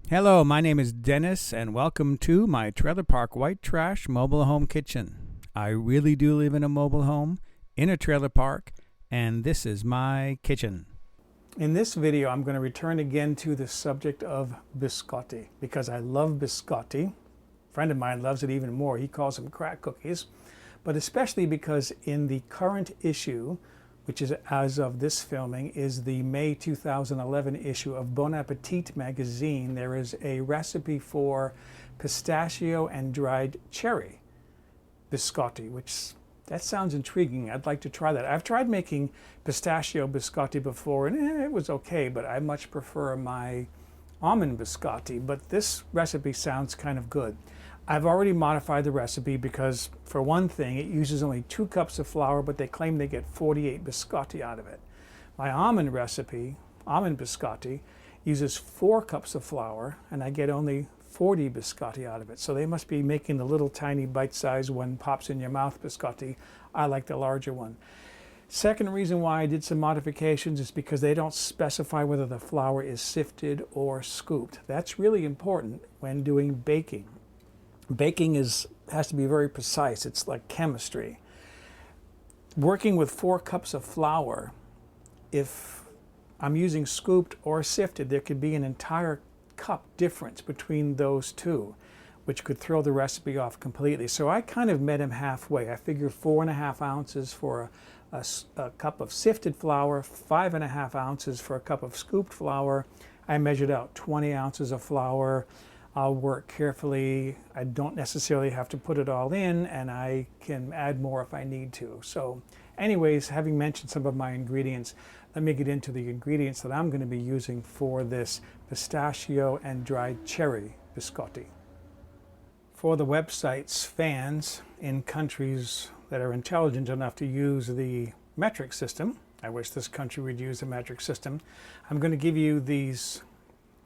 Hello, my name is Dennis, and welcome to my trailer park white trash mobile home kitchen. I really do live in a mobile home, in a trailer park, and this is my kitchen. In this video, I'm going to return again to the subject of biscotti, because I love biscotti. A friend of mine loves it even more. He calls them crack cookies. But especially because in the current issue, which is as of this filming, is the May 2011 issue of Bon Appétit magazine. There is a recipe for pistachio and dried cherry biscotti, which that sounds intriguing. I'd like to try that. I've tried making pistachio biscotti before, and it was okay, but I much prefer my almond biscotti. But this recipe sounds kind of good. I've already modified the recipe because, for one thing, it uses only 2 cups of flour, but they claim they get 48 biscotti out of it. My almond recipe, almond biscotti, uses 4 cups of flour, and I get only 40 biscotti out of it. So they must be making the little tiny bite-sized one pops in your mouth biscotti. I like the larger one. Second reason why I did some modifications is because they don't specify whether the flour is sifted or scooped. That's really important when doing baking. Baking has to be very precise. It's like chemistry. Working with 4 cups of flour, if I'm using scooped or sifted, there could be an entire cup difference between those two, which could throw the recipe off completely. So I kind of met him halfway. I figured 4.5 ounces for a cup of sifted flour, 5.5 ounces for a cup of scooped flour. I measured out 20 ounces of flour. I'll work carefully. I don't necessarily have to put it all in, and I can add more if I need to. So anyways, having mentioned some of my ingredients, let me get into the ingredients that I'm going to be using for this pistachio and dried cherry biscotti. For the website's fans in countries that are intelligent enough to use the metric system, I wish this country would use the metric system, I'm going to give you these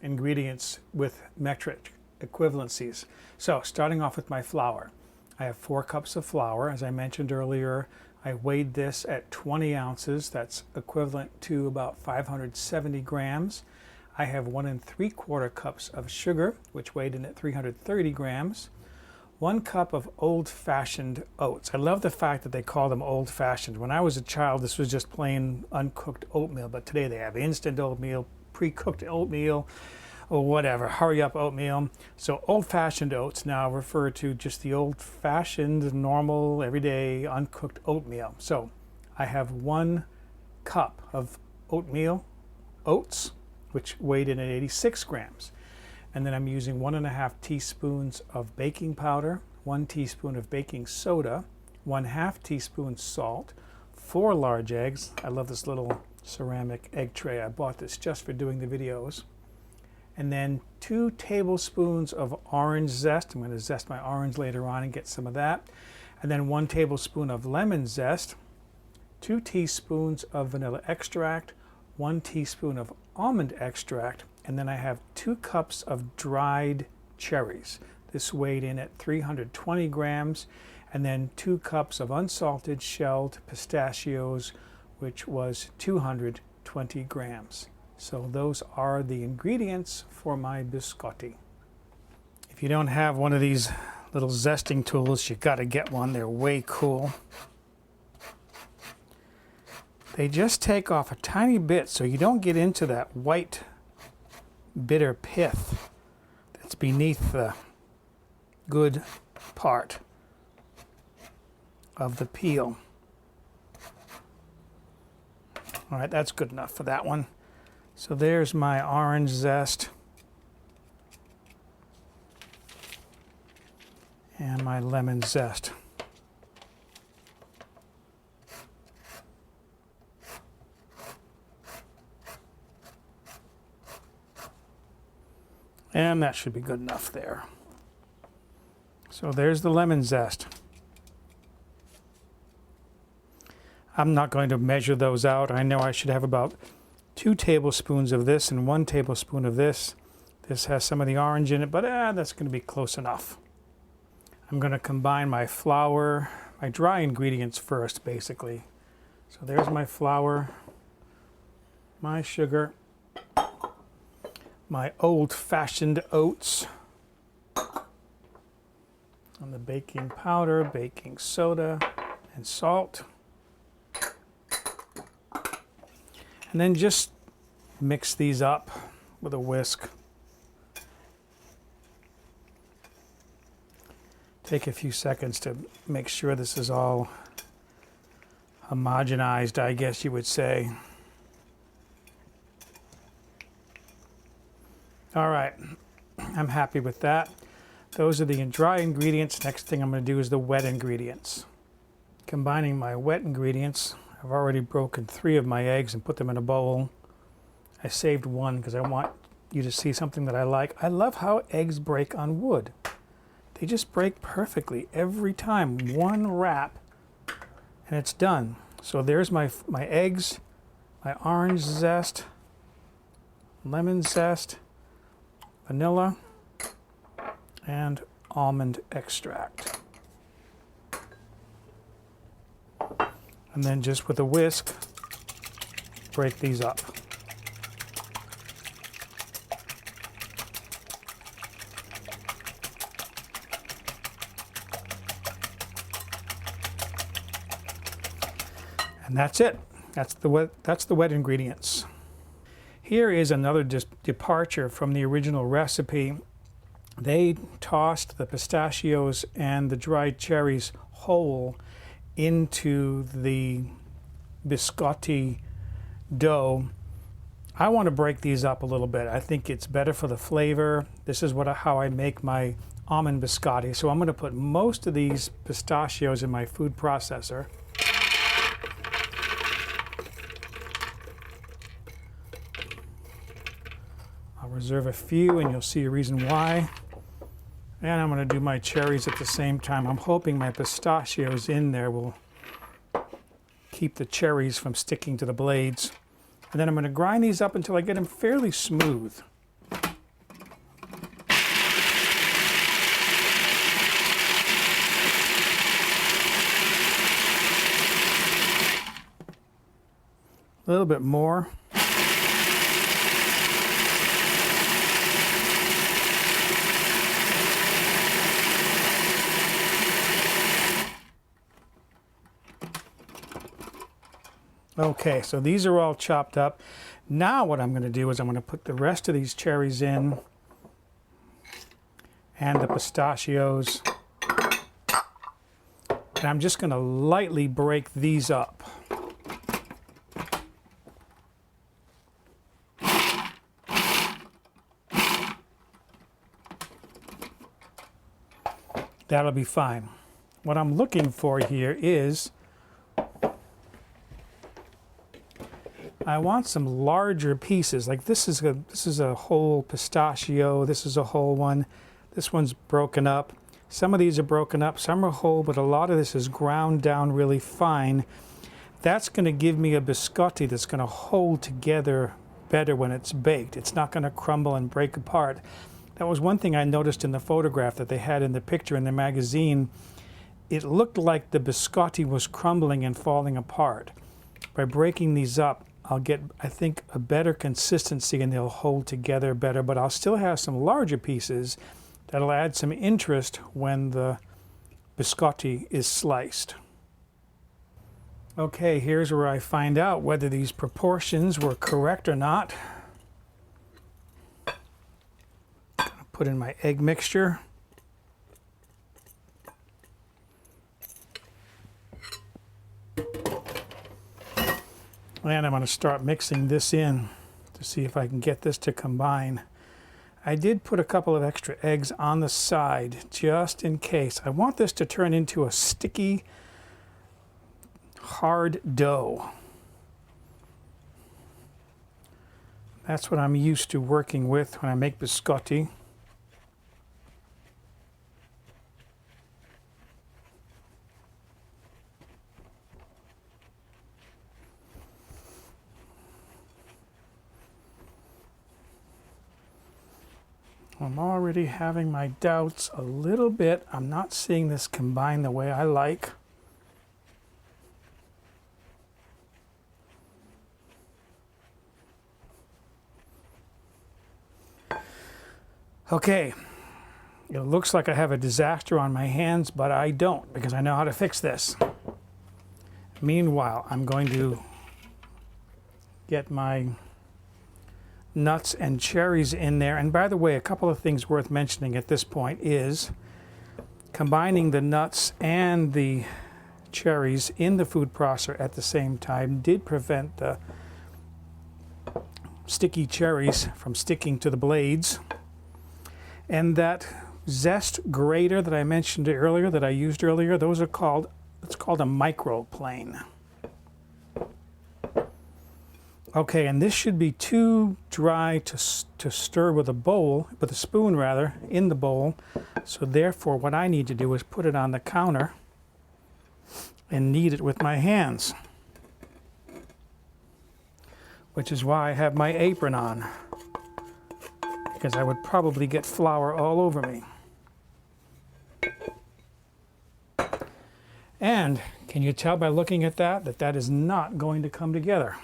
ingredients with metric equivalencies. So starting off with my flour, I have 4 cups of flour. As I mentioned earlier, I weighed this at 20 ounces. That's equivalent to about 570 grams. I have 1 3/4 cups of sugar, which weighed in at 330 grams. 1 cup of old-fashioned oats. I love the fact that they call them old-fashioned. When I was a child, this was just plain uncooked oatmeal, but today they have instant oatmeal, pre-cooked oatmeal, or whatever, hurry up oatmeal. So old-fashioned oats now refer to just the old-fashioned, normal, everyday, uncooked oatmeal. So I have 1 cup of oatmeal, oats, which weighed in at 86 grams. And then I'm using 1.5 teaspoons of baking powder, 1 teaspoon of baking soda, 1/2 teaspoon salt, 4 large eggs. I love this little ceramic egg tray. I bought this just for doing the videos. And then 2 tablespoons of orange zest. I'm going to zest my orange later on and get some of that. And then 1 tablespoon of lemon zest, 2 teaspoons of vanilla extract, 1 teaspoon of almond extract, and then I have 2 cups of dried cherries. This weighed in at 320 grams, and then 2 cups of unsalted shelled pistachios, which was 220 grams. So those are the ingredients for my biscotti. If you don't have one of these little zesting tools, you gotta get one. They're way cool. They just take off a tiny bit so you don't get into that white bitter pith that's beneath the good part of the peel. All right, that's good enough for that one. So there's my orange zest and my lemon zest. And that should be good enough there. So there's the lemon zest. I'm not going to measure those out. I know I should have about 2 tablespoons of this and 1 tablespoon of this. This has some of the orange in it, but that's going to be close enough. I'm going to combine my flour, my dry ingredients first, basically. So there's my flour, my sugar, my old-fashioned oats, and the baking powder, baking soda, and salt. And then just mix these up with a whisk. Take a few seconds to make sure this is all homogenized, I guess you would say. All right, I'm happy with that. Those are the dry ingredients. Next thing I'm going to do is the wet ingredients. Combining my wet ingredients, I've already broken 3 of my eggs and put them in a bowl. I saved 1 because I want you to see something that I like. I love how eggs break on wood. They just break perfectly every time. 1 wrap and it's done. So there's my eggs, my orange zest, lemon zest, vanilla, and almond extract. And then just with a whisk, break these up. And that's it. That's the wet ingredients. Here is another departure from the original recipe. They tossed the pistachios and the dried cherries whole into the biscotti dough. I want to break these up a little bit. I think it's better for the flavor. This is how I make my almond biscotti. So I'm going to put most of these pistachios in my food processor. I'll reserve a few and you'll see a reason why. And I'm going to do my cherries at the same time. I'm hoping my pistachios in there will keep the cherries from sticking to the blades. And then I'm going to grind these up until I get them fairly smooth. A little bit more. Okay, so these are all chopped up. Now what I'm going to do is I'm going to put the rest of these cherries in and the pistachios. And I'm just going to lightly break these up. That'll be fine. What I'm looking for here is I want some larger pieces. Like this is a whole pistachio. This is a whole one. This one's broken up. Some of these are broken up. Some are whole, but a lot of this is ground down really fine. That's going to give me a biscotti that's going to hold together better when it's baked. It's not going to crumble and break apart. That was one thing I noticed in the photograph that they had in the picture in the magazine. It looked like the biscotti was crumbling and falling apart. By breaking these up, I'll get, I think, a better consistency and they'll hold together better, but I'll still have some larger pieces that'll add some interest when the biscotti is sliced. Okay, here's where I find out whether these proportions were correct or not. Put in my egg mixture. And I'm going to start mixing this in to see if I can get this to combine. I did put a couple of extra eggs on the side just in case. I want this to turn into a sticky, hard dough. That's what I'm used to working with when I make biscotti. I'm already having my doubts a little bit. I'm not seeing this combine the way I like. Okay, it looks like I have a disaster on my hands, but I don't, because I know how to fix this. Meanwhile, I'm going to get my nuts and cherries in there. And by the way, a couple of things worth mentioning at this point is combining the nuts and the cherries in the food processor at the same time did prevent the sticky cherries from sticking to the blades. And that zest grater that I mentioned earlier, that I used earlier, those are called, it's called a microplane. Okay, and this should be too dry to stir with a bowl, with a spoon rather, in the bowl. So therefore what I need to do is put it on the counter and knead it with my hands. Which is why I have my apron on, because I would probably get flour all over me. And can you tell by looking at that that that is not going to come together?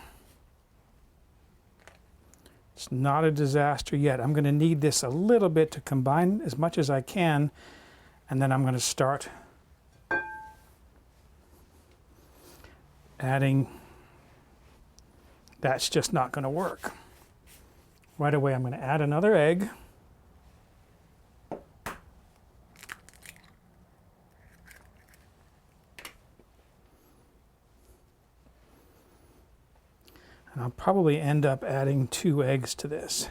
It's not a disaster yet. I'm going to knead this a little bit to combine as much as I can, and then I'm going to start adding. That's just not going to work. Right away, I'm going to add another egg. And I'll probably end up adding 2 eggs to this.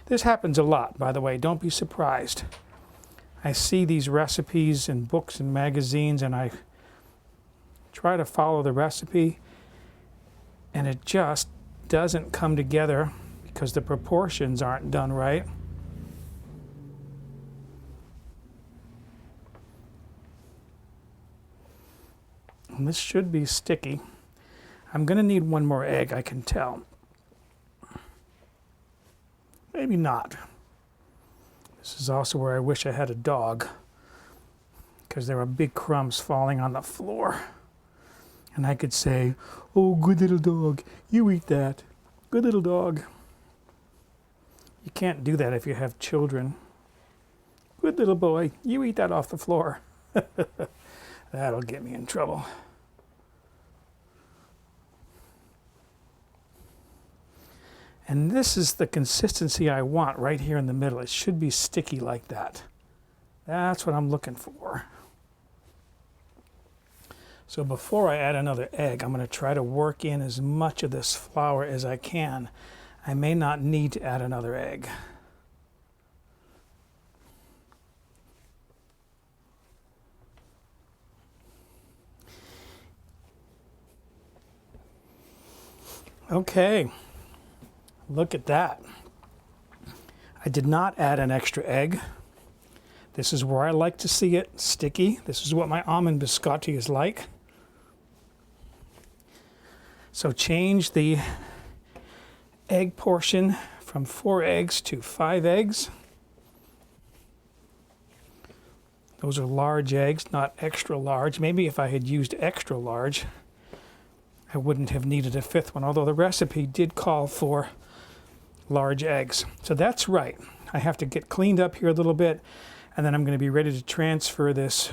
This happens a lot, by the way. Don't be surprised. I see these recipes in books and magazines, and I try to follow the recipe, and it just doesn't come together because the proportions aren't done right. And this should be sticky. I'm going to need 1 more egg, I can tell. Maybe not. This is also where I wish I had a dog, because there are big crumbs falling on the floor. And I could say, "Oh, good little dog, you eat that. Good little dog." You can't do that if you have children. "Good little boy, you eat that off the floor." That'll get me in trouble. And this is the consistency I want right here in the middle. It should be sticky like that. That's what I'm looking for. So before I add another egg, I'm going to try to work in as much of this flour as I can. I may not need to add another egg. Okay, look at that. I did not add an extra egg. This is where I like to see it sticky. This is what my almond biscotti is like. So change the egg portion from 4 eggs to 5 eggs. Those are large eggs, not extra large. Maybe if I had used extra large, I wouldn't have needed a 5th one, although the recipe did call for large eggs. So that's right. I have to get cleaned up here a little bit, and then I'm going to be ready to transfer this,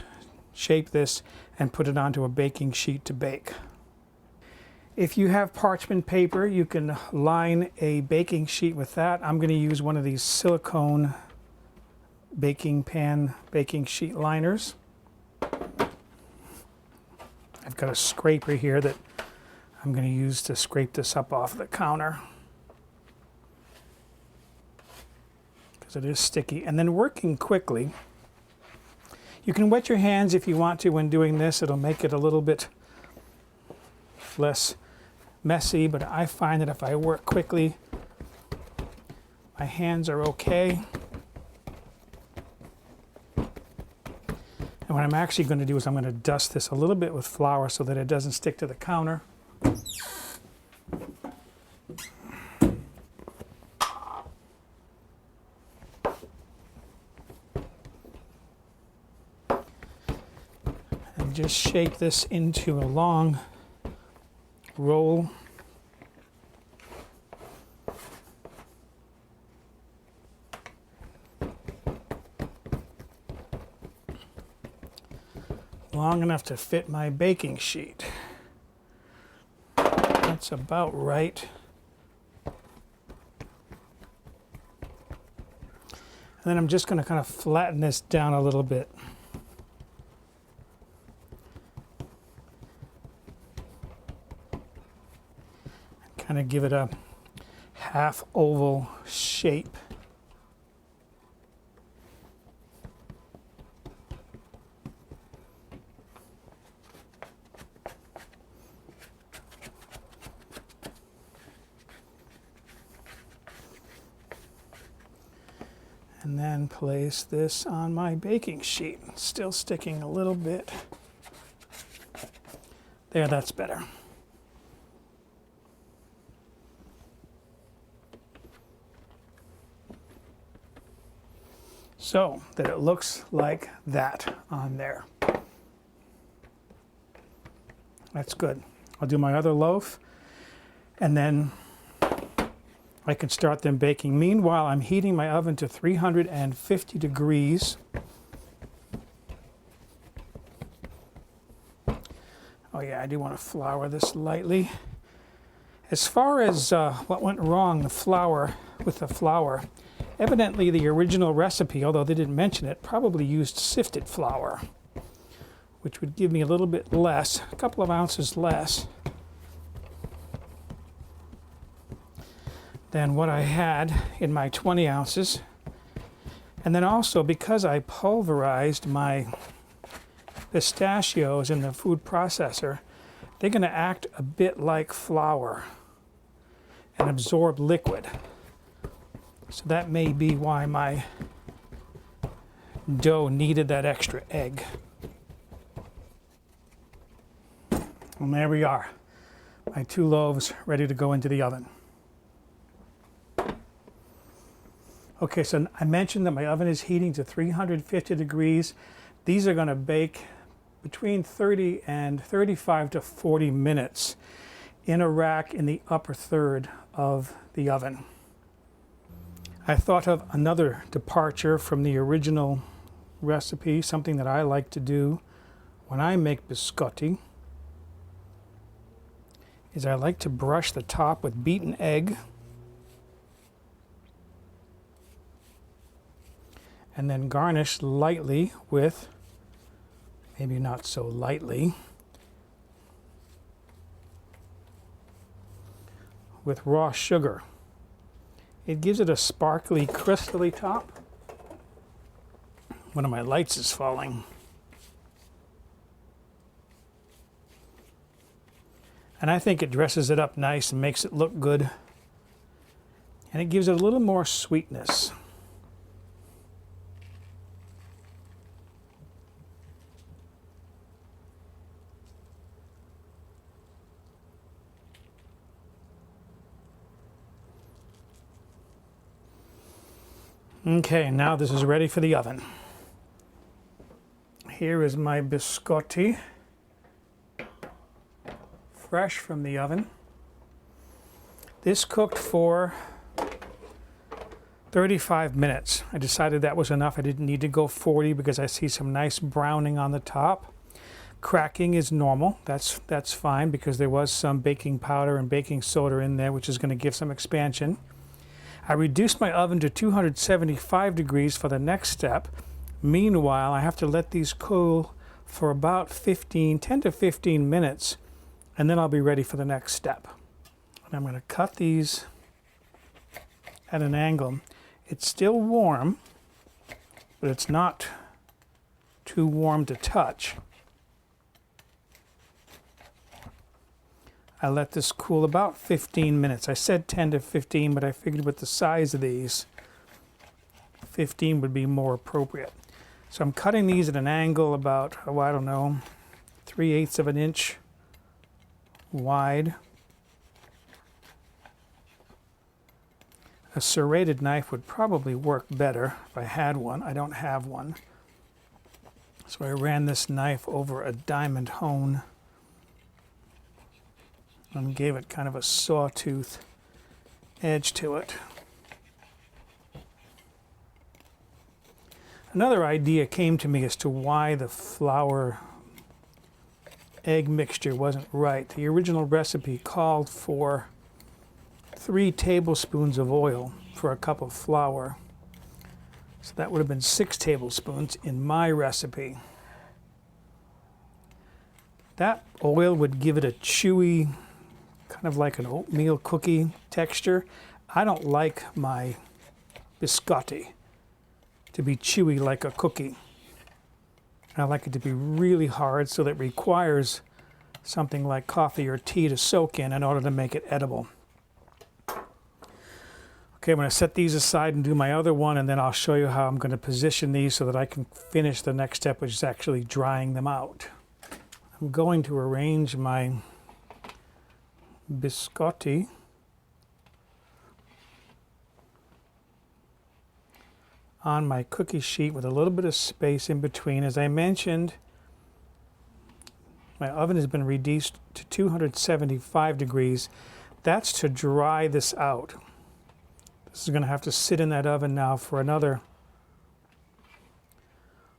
shape this, and put it onto a baking sheet to bake. If you have parchment paper, you can line a baking sheet with that. I'm going to use one of these silicone baking pan baking sheet liners. I've got a scraper here that I'm going to use to scrape this up off the counter, because it is sticky. And then working quickly, you can wet your hands if you want to when doing this. It'll make it a little bit less messy, but I find that if I work quickly, my hands are okay. And what I'm actually going to do is I'm going to dust this a little bit with flour so that it doesn't stick to the counter. And just shape this into a long roll. long enough to fit my baking sheet. That's about right. And then I'm just going to kind of flatten this down a little bit. Kind of give it a half oval shape. And then place this on my baking sheet. Still sticking a little bit. There, that's better. So that it looks like that on there. That's good. I'll do my other loaf, and then I can start them baking. Meanwhile, I'm heating my oven to 350 degrees. Oh yeah, I do want to flour this lightly. As far as what went wrong, with the flour, evidently the original recipe, although they didn't mention it, probably used sifted flour, which would give me a little bit less, a couple of ounces less than what I had in my 20 ounces. And then also, because I pulverized my pistachios in the food processor, they're going to act a bit like flour and absorb liquid. So that may be why my dough needed that extra egg. And there we are, my 2 loaves ready to go into the oven. Okay, so I mentioned that my oven is heating to 350 degrees. These are going to bake between 30 and 35 to 40 minutes in a rack in the upper third of the oven. I thought of another departure from the original recipe, something that I like to do when I make biscotti, is I like to brush the top with beaten egg, and then garnish lightly with, maybe not so lightly, with raw sugar. It gives it a sparkly, crystally top. One of my lights is falling. And I think it dresses it up nice and makes it look good. And it gives it a little more sweetness. Okay, now this is ready for the oven. Here is my biscotti, fresh from the oven. This cooked for 35 minutes. I decided that was enough. I didn't need to go 40 because I see some nice browning on the top. Cracking is normal. That's fine because there was some baking powder and baking soda in there, which is going to give some expansion. I reduced my oven to 275 degrees for the next step. Meanwhile, I have to let these cool for about 10 to 15 minutes, and then I'll be ready for the next step. And I'm going to cut these at an angle. It's still warm, but it's not too warm to touch. I let this cool about 15 minutes. I said 10 to 15, but I figured with the size of these, 15 would be more appropriate. So I'm cutting these at an angle about, oh, I don't know, 3/8 of an inch wide. A serrated knife would probably work better if I had one. I don't have one. So I ran this knife over a diamond hone and gave it kind of a sawtooth edge to it. Another idea came to me as to why the flour egg mixture wasn't right. The original recipe called for 3 tablespoons of oil for a cup of flour. So that would have been 6 tablespoons in my recipe. That oil would give it a chewy, kind of like an oatmeal cookie texture. I don't like my biscotti to be chewy like a cookie. I like it to be really hard, so that it requires something like coffee or tea to soak in order to make it edible. Okay, I'm going to set these aside and do my other one, and then I'll show you how I'm going to position these so that I can finish the next step, which is actually drying them out. I'm going to arrange my biscotti on my cookie sheet with a little bit of space in between. As I mentioned, my oven has been reduced to 275 degrees. That's to dry this out. This is going to have to sit in that oven now for another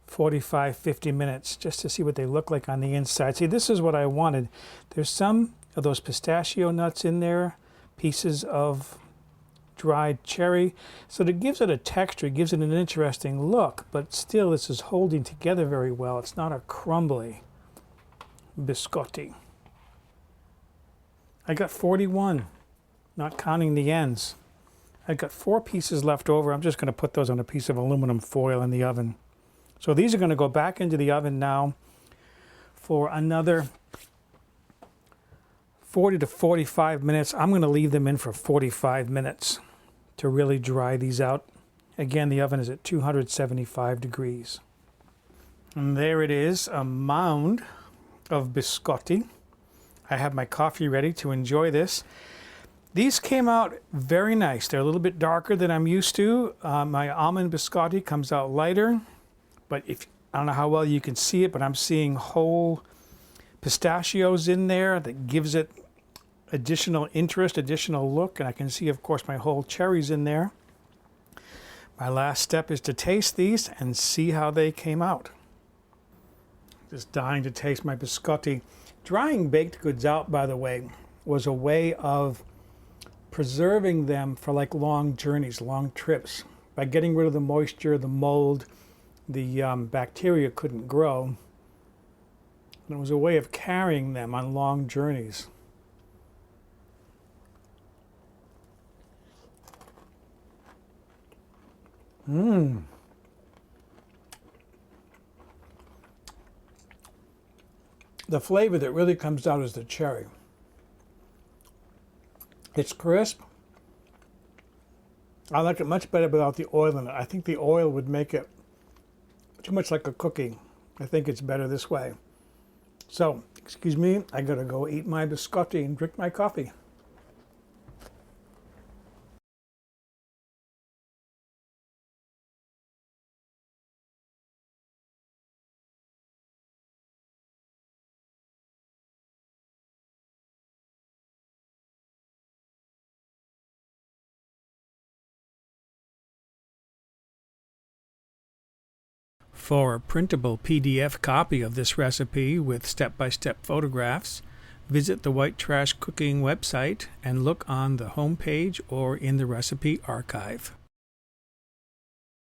45-50 minutes just to see what they look like on the inside. See, this is what I wanted. There's some of those pistachio nuts in there, pieces of dried cherry, so that gives it a texture, it gives it an interesting look, but still this is holding together very well. It's not a crumbly biscotti. I got 41, not counting the ends. I got 4 pieces left over. I'm just going to put those on a piece of aluminum foil in the oven. So these are going to go back into the oven now for another 40 to 45 minutes. I'm going to leave them in for 45 minutes to really dry these out. Again, the oven is at 275 degrees. And there it is, a mound of biscotti. I have my coffee ready to enjoy this. These came out very nice. They're a little bit darker than I'm used to. My almond biscotti comes out lighter, but I don't know how well you can see it, but I'm seeing whole pistachios in there that gives it additional interest, additional look, and I can see, of course, my whole cherries in there. My last step is to taste these and see how they came out. Just dying to taste my biscotti. Drying baked goods out, by the way, was a way of preserving them for like long journeys, long trips. By getting rid of the moisture, the mold, the bacteria couldn't grow. And it was a way of carrying them on long journeys. The flavor that really comes out is the cherry. It's crisp. I like it much better without the oil in it. I think the oil would make it too much like a cookie. I think it's better this way. So, excuse me, I gotta go eat my biscotti and drink my coffee. For a printable PDF copy of this recipe with step-by-step photographs, visit the White Trash Cooking website and look on the home page or in the recipe archive.